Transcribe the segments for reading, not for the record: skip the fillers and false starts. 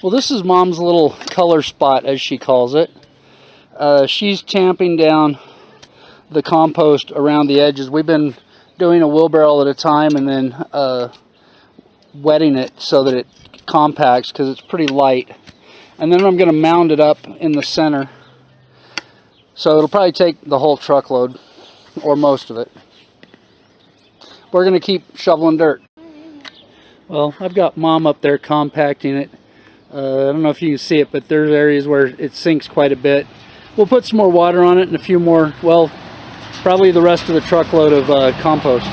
Well, this is Mom's little color spot, as she calls it. She's tamping down the compost around the edges. We've been doing a wheelbarrow at a time and then wetting it so that it compacts because it's pretty light. And then I'm going to mound it up in the center. So it'll probably take the whole truckload, or most of it. We're going to keep shoveling dirt. Well, I've got Mom up there compacting it. I don't know if you can see it, but there's areas where it sinks quite a bit. We'll put some more water on it and a few more, well, probably the rest of the truckload of compost.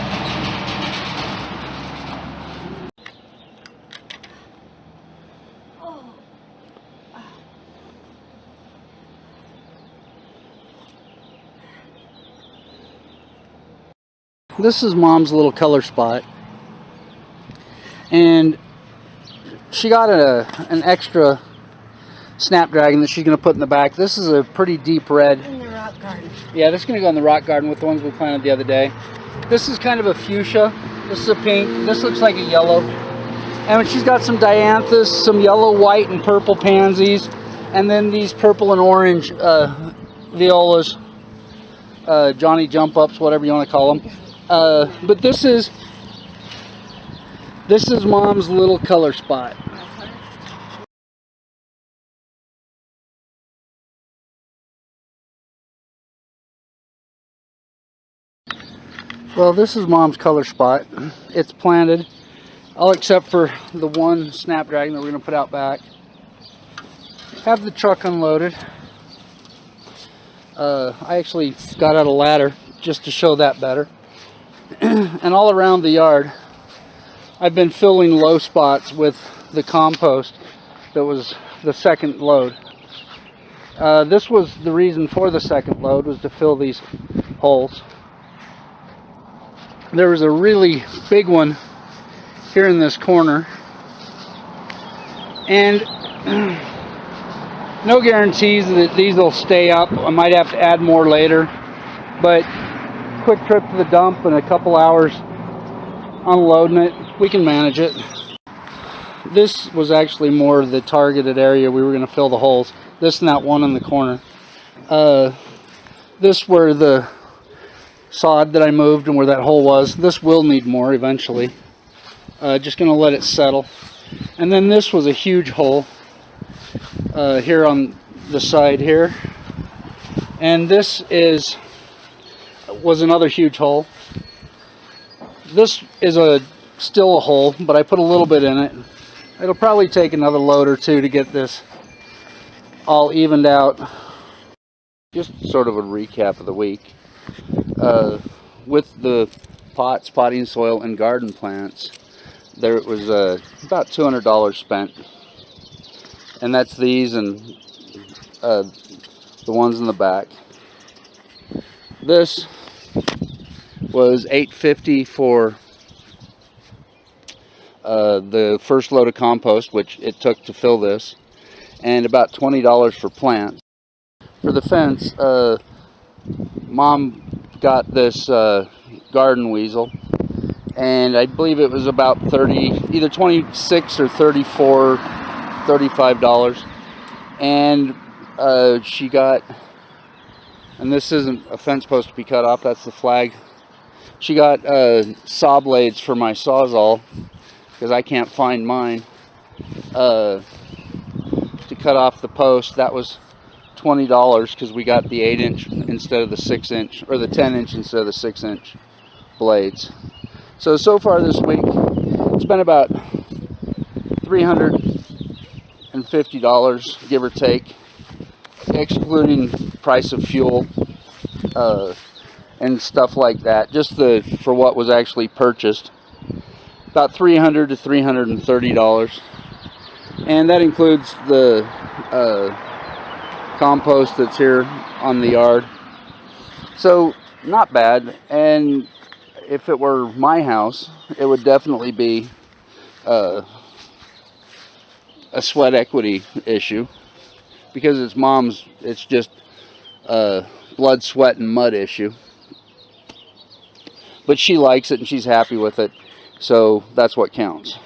This is Mom's little color spot, and she got an extra snapdragon that she's going to put in the back. This is a pretty deep red. In the rock garden. Yeah, this is going to go in the rock garden with the ones we planted the other day. This is kind of a fuchsia. This is a pink. This looks like a yellow. And she's got some dianthus, some yellow, white, and purple pansies, and then these purple and orange violas, Johnny jump ups, whatever you want to call them. But this is Mom's little color spot. Well, this is Mom's color spot. It's planted, all except for the one snapdragon that we're going to put out back. Have the truck unloaded. I actually got out a ladder just to show that better. And all around the yard, I've been filling low spots with the compost that was the second load. This was the reason for the second load, was to fill these holes. There was a really big one here in this corner, and no guarantees that these will stay up. I might have to add more later, but quick trip to the dump and a couple hours unloading it, we can manage it. This was actually more the targeted area we were going to fill the holes. This and that one in the corner. This where the sod that I moved and where that hole was. This will need more eventually. Just going to let it settle. And then this was a huge hole here on the side here. And this was another huge hole. This is still a hole, but I put a little bit in it. It'll probably take another load or two to get this all evened out. Just sort of a recap of the week. With the pots, potting soil, and garden plants, there was about $200 spent. And that's these and the ones in the back. This was $8.50 for the first load of compost, which it took to fill this, and about $20 for plants. For the fence, Mom got this garden weasel, and I believe it was about either $26 or $35, and she got, and this isn't a fence post to be cut off, that's the flag. She got saw blades for my Sawzall, because I can't find mine, to cut off the post. That was $20 because we got the 8-inch instead of the 6-inch, or the 10-inch instead of the 6-inch blades. So far this week, it's been about $350, give or take, excluding price of fuel and stuff like that. Just for what was actually purchased, about $300 to $330, and that includes the compost that's here on the yard. So not bad. And if it were my house, it would definitely be a sweat equity issue, because it's Mom's. It's just blood, sweat, and mud issue. But she likes it and she's happy with it, so that's what counts.